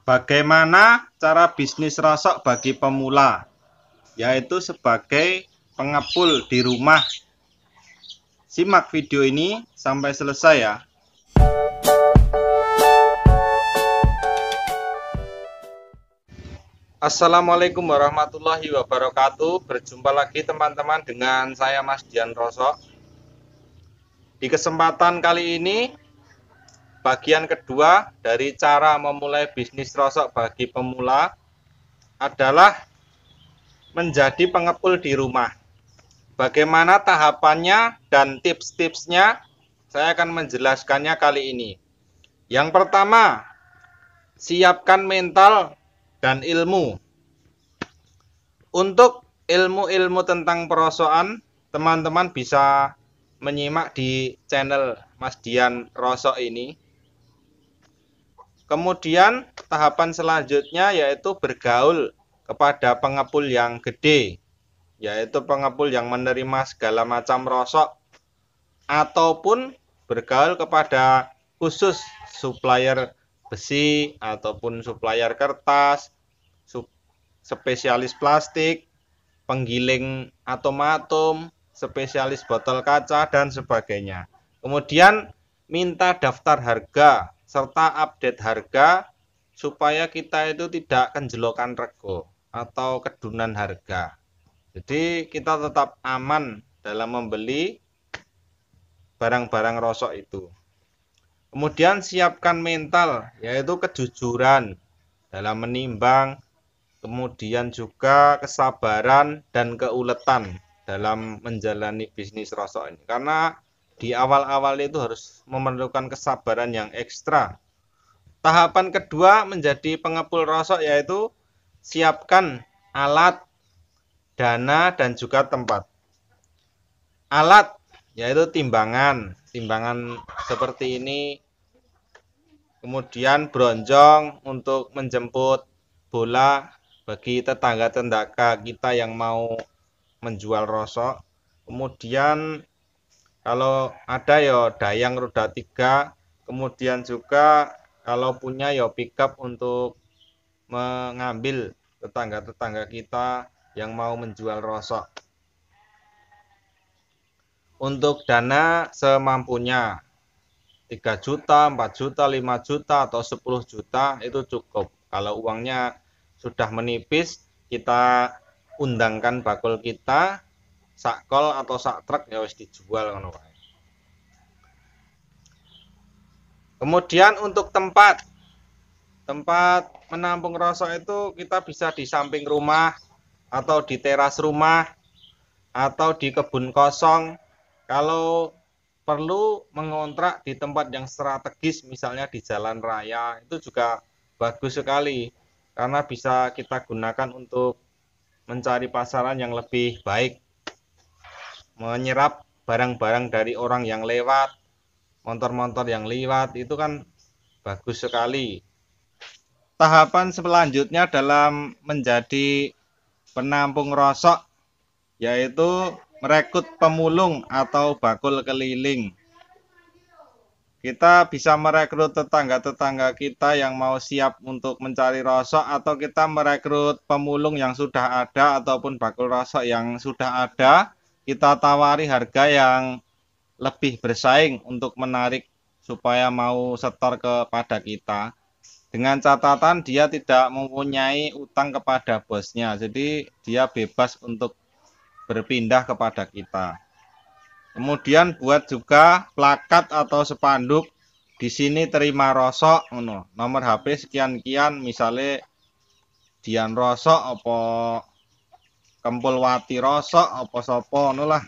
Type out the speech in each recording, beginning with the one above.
Bagaimana cara bisnis rosok bagi pemula, yaitu sebagai pengepul di rumah. Simak video ini sampai selesai ya. Assalamualaikum warahmatullahi wabarakatuh. Berjumpa lagi teman-teman dengan saya Mas Dian Rosok. Di kesempatan kali ini, bagian kedua dari cara memulai bisnis rosok bagi pemula adalah menjadi pengepul di rumah. Bagaimana tahapannya dan tips-tipsnya, saya akan menjelaskannya kali ini. Yang pertama, siapkan mental dan ilmu. Untuk ilmu-ilmu tentang perosokan, teman-teman bisa menyimak di channel Mas Dian Rosok ini. Kemudian tahapan selanjutnya yaitu bergaul kepada pengepul yang gede, yaitu pengepul yang menerima segala macam rosok, ataupun bergaul kepada khusus supplier besi ataupun supplier kertas, spesialis plastik, penggiling atom-atom, spesialis botol kaca, dan sebagainya. Kemudian minta daftar harga serta update harga supaya kita itu tidak kenjelokan rego atau kedunan harga. Jadi kita tetap aman dalam membeli barang-barang rosok itu. Kemudian siapkan mental, yaitu kejujuran dalam menimbang, kemudian juga kesabaran dan keuletan dalam menjalani bisnis rosok ini. Karena di awal-awal itu harus memerlukan kesabaran yang ekstra. Tahapan kedua menjadi pengepul rosok yaitu siapkan alat, dana, dan juga tempat. Alat yaitu timbangan seperti ini, kemudian bronjong untuk menjemput bola bagi tetangga-tetangga kita yang mau menjual rosok. Kemudian kalau ada ya dayang roda 3, kemudian juga kalau punya ya pickup untuk mengambil tetangga-tetangga kita yang mau menjual rosok. Untuk dana semampunya, 3 juta, 4 juta, 5 juta, atau 10 juta itu cukup. Kalau uangnya sudah menipis, kita undangkan bakul kita, sakol atau sak truk ya wis dijual ngono wae. Kemudian untuk tempat menampung rosok itu kita bisa di samping rumah atau di teras rumah atau di kebun kosong. Kalau perlu mengontrak di tempat yang strategis, misalnya di jalan raya, itu juga bagus sekali karena bisa kita gunakan untuk mencari pasaran yang lebih baik, menyerap barang-barang dari orang yang lewat, motor-motor yang lewat, itu kan bagus sekali. Tahapan selanjutnya dalam menjadi penampung rosok yaitu merekrut pemulung atau bakul keliling. Kita bisa merekrut tetangga-tetangga kita yang mau siap untuk mencari rosok, atau kita merekrut pemulung yang sudah ada ataupun bakul rosok yang sudah ada. Kita tawari harga yang lebih bersaing untuk menarik supaya mau setor kepada kita. Dengan catatan dia tidak mempunyai utang kepada bosnya, jadi dia bebas untuk berpindah kepada kita. Kemudian buat juga plakat atau spanduk, di sini terima rosok, nomor HP sekian-kian, misalnya Dian Rosok apa Kempulwati Rosok apa sopo lah.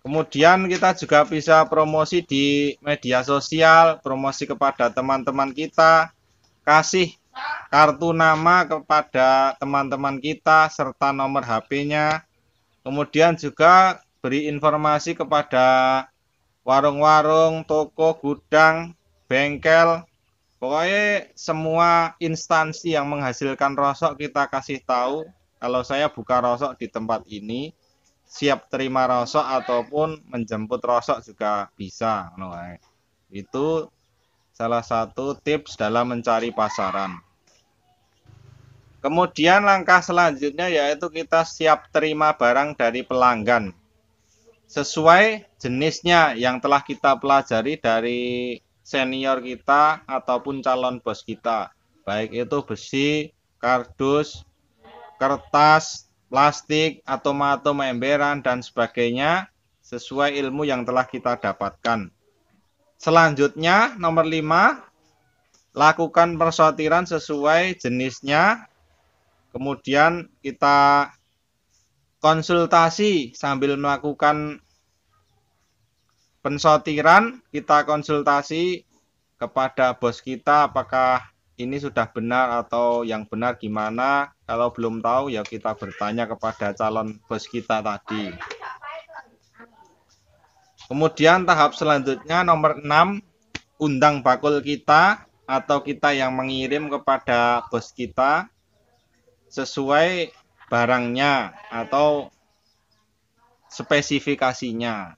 Kemudian kita juga bisa promosi di media sosial, promosi kepada teman-teman kita, kasih kartu nama kepada teman-teman kita serta nomor HP-nya. Kemudian juga beri informasi kepada warung-warung, toko, gudang, bengkel, pokoknya semua instansi yang menghasilkan rosok kita kasih tahu kalau saya buka rosok di tempat ini, siap terima rosok ataupun menjemput rosok juga bisa. Itu salah satu tips dalam mencari pasaran. Kemudian langkah selanjutnya yaitu kita siap terima barang dari pelanggan sesuai jenisnya yang telah kita pelajari dari senior kita ataupun calon bos kita, baik itu besi, kardus, kertas, plastik, atau emberan dan sebagainya sesuai ilmu yang telah kita dapatkan. Selanjutnya nomor 5, lakukan persortiran sesuai jenisnya. Kemudian kita konsultasi sambil melakukan pensortiran, kita konsultasi kepada bos kita apakah ini sudah benar atau yang benar gimana. Kalau belum tahu ya kita bertanya kepada calon bos kita tadi. Kemudian tahap selanjutnya nomor 6, undang bakul kita atau kita yang mengirim kepada bos kita sesuai barangnya atau spesifikasinya.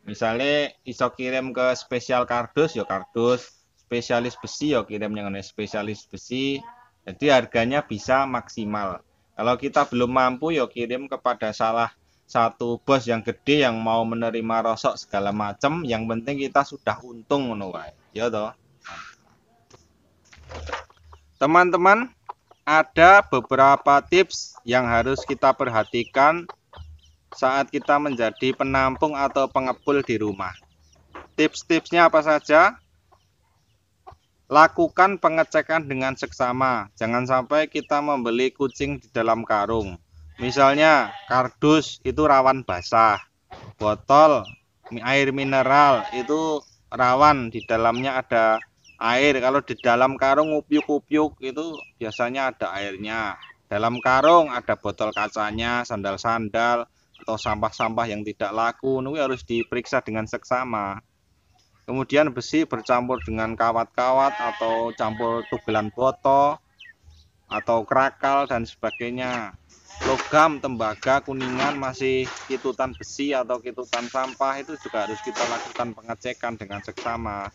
Misalnya iso kirim ke spesial kardus ya kardus, spesialis besi ya kirim yang spesialis besi. Jadi harganya bisa maksimal. Kalau kita belum mampu ya kirim kepada salah satu bos yang gede yang mau menerima rosok segala macam, yang penting kita sudah untung ngono wae. Ya toh. Teman-teman, ada beberapa tips yang harus kita perhatikan saat kita menjadi penampung atau pengepul di rumah. Tips-tipsnya apa saja? Lakukan pengecekan dengan seksama. Jangan sampai kita membeli kucing di dalam karung. Misalnya kardus itu rawan basah, botol air mineral itu rawan di dalamnya ada air. Kalau di dalam karung upyuk-upyuk itu biasanya ada airnya. Dalam karung ada botol kacanya, sandal-sandal atau sampah-sampah yang tidak laku, ini harus diperiksa dengan seksama. Kemudian besi bercampur dengan kawat-kawat atau campur tugelan botol atau krakal dan sebagainya. Logam, tembaga, kuningan masih kitutan besi atau kitutan sampah itu juga harus kita lakukan pengecekan dengan seksama.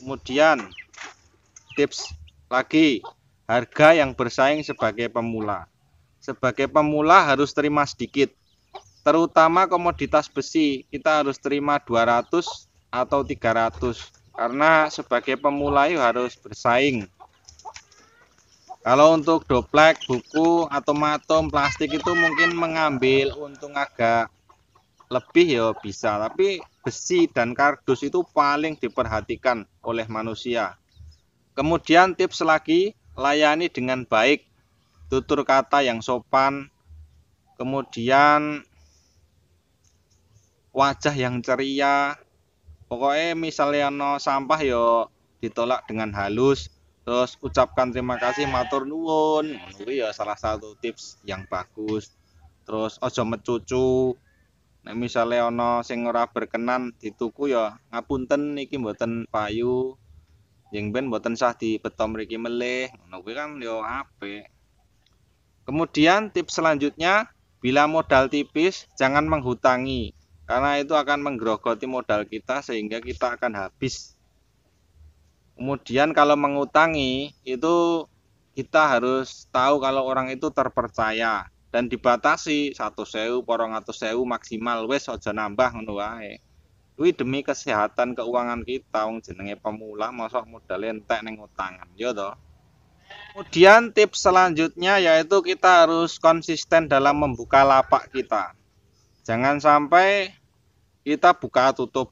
Kemudian tips lagi, harga yang bersaing sebagai pemula. Sebagai pemula harus terima sedikit. Terutama komoditas besi, kita harus terima 200 atau 300. Karena sebagai pemula itu harus bersaing. Kalau untuk doplek, buku, atau plastik itu mungkin mengambil untung agak lebih ya bisa, tapi besi dan kardus itu paling diperhatikan oleh manusia. Kemudian tips lagi, layani dengan baik, tutur kata yang sopan, kemudian wajah yang ceria. Pokoknya misalnya no sampah yo ditolak dengan halus, terus ucapkan terima kasih, matur nuwun. Itu ya salah satu tips yang bagus. Terus ojo mecucu. Nek misalnya ono sing ora berkenan dituku ya ngapunten niki mboten payu. Yang ben mboten sah dibeto mriki melih. Ngono kuwi kan yo apik. Kemudian tips selanjutnya, bila modal tipis jangan menghutangi karena itu akan menggerogoti modal kita sehingga kita akan habis. Kemudian kalau mengutangi itu kita harus tahu kalau orang itu terpercaya dan dibatasi 1.000, 200.000 maksimal, wes aja nambah ngono wae. Kuwi demi kesehatan keuangan kita, wong jenenge pemula mosok modal entek ning utangan, ya toh. Kemudian tips selanjutnya yaitu kita harus konsisten dalam membuka lapak kita. Jangan sampai kita buka tutup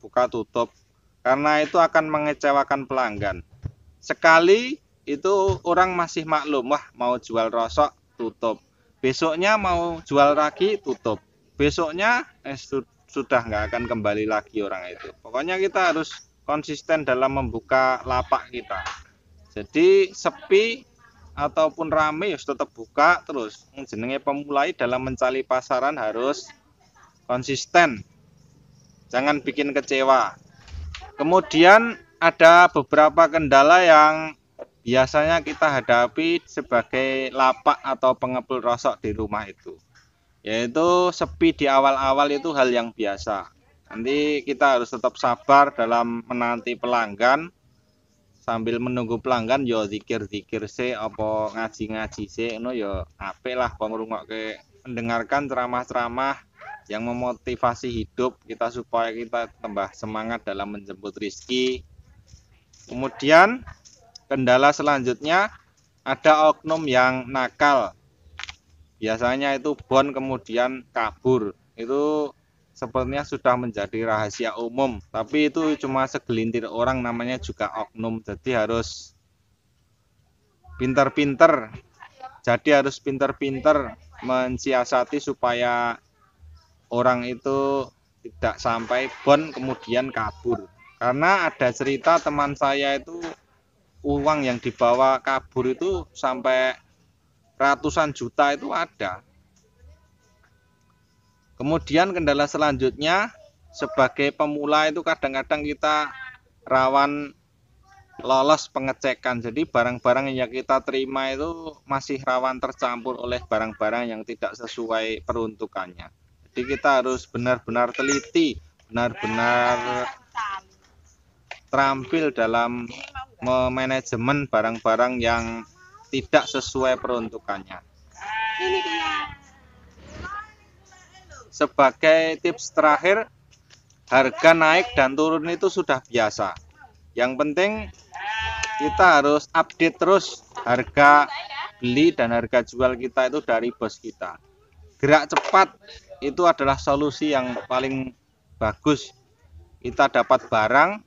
karena itu akan mengecewakan pelanggan. Sekali itu orang masih maklum, wah mau jual rosok tutup. Besoknya mau jual lagi tutup. Besoknya sudah nggak akan kembali lagi orang itu. Pokoknya kita harus konsisten dalam membuka lapak kita. Jadi sepi ataupun rame harus tetap buka terus. Jenenge pemulai dalam mencari pasaran harus konsisten. Jangan bikin kecewa. Kemudian ada beberapa kendala yang biasanya kita hadapi sebagai lapak atau pengepul rosok di rumah itu, yaitu sepi di awal-awal itu hal yang biasa. Nanti kita harus tetap sabar dalam menanti pelanggan sambil menunggu pelanggan yo zikir-zikir se apa ngaji-ngaji se ngono yo apik lah ngrungokke mendengarkan ceramah-ceramah yang memotivasi hidup kita supaya kita tambah semangat dalam menjemput rizki. Kemudian kendala selanjutnya ada oknum yang nakal. Biasanya itu bon kemudian kabur. Itu sepertinya sudah menjadi rahasia umum, tapi itu cuma segelintir orang, namanya juga oknum. Jadi harus pinter-pinter. Jadi harus pinter-pinter mensiasati supaya orang itu tidak sampai bon kemudian kabur. Karena ada cerita teman saya itu uang yang dibawa kabur itu sampai ratusan juta itu ada. Kemudian kendala selanjutnya sebagai pemula itu kadang-kadang kita rawan lolos pengecekan. Jadi barang-barang yang kita terima itu masih rawan tercampur oleh barang-barang yang tidak sesuai peruntukannya. Jadi kita harus benar-benar teliti, benar-benar terampil dalam memanajemen barang-barang yang tidak sesuai peruntukannya. Sebagai tips terakhir, harga naik dan turun itu sudah biasa. Yang penting kita harus update terus harga beli dan harga jual kita itu dari bos kita. Gerak cepat itu adalah solusi yang paling bagus. Kita dapat barang,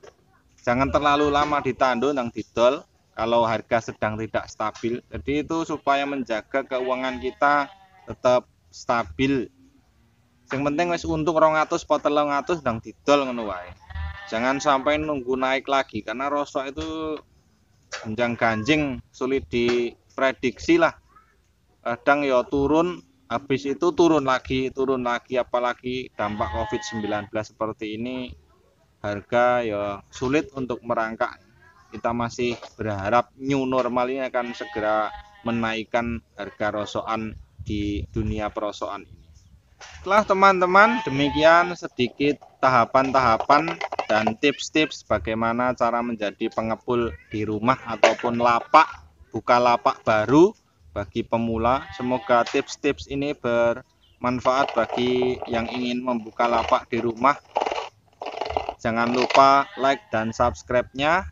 jangan terlalu lama ditandu nang didol kalau harga sedang tidak stabil. Jadi itu supaya menjaga keuangan kita tetap stabil. Yang penting wis untung 200 po 300 nang didol ngono wae. Jangan sampai nunggu naik lagi karena rosok itu gonjang-ganjing, sulit diprediksi lah. Kadang ya turun, habis itu turun lagi, apalagi dampak COVID-19 seperti ini, harga ya sulit untuk merangkak. Kita masih berharap new normal ini akan segera menaikkan harga rosokan di dunia perosokan ini. Setelah teman-teman, demikian sedikit tahapan-tahapan dan tips-tips bagaimana cara menjadi pengepul di rumah ataupun lapak, buka lapak baru bagi pemula. Semoga tips-tips ini bermanfaat bagi yang ingin membuka lapak di rumah. Jangan lupa like dan subscribe-nya,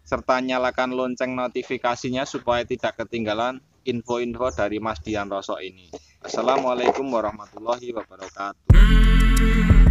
serta nyalakan lonceng notifikasinya supaya tidak ketinggalan info-info dari Mas Dian Rosok ini. Assalamualaikum warahmatullahi wabarakatuh.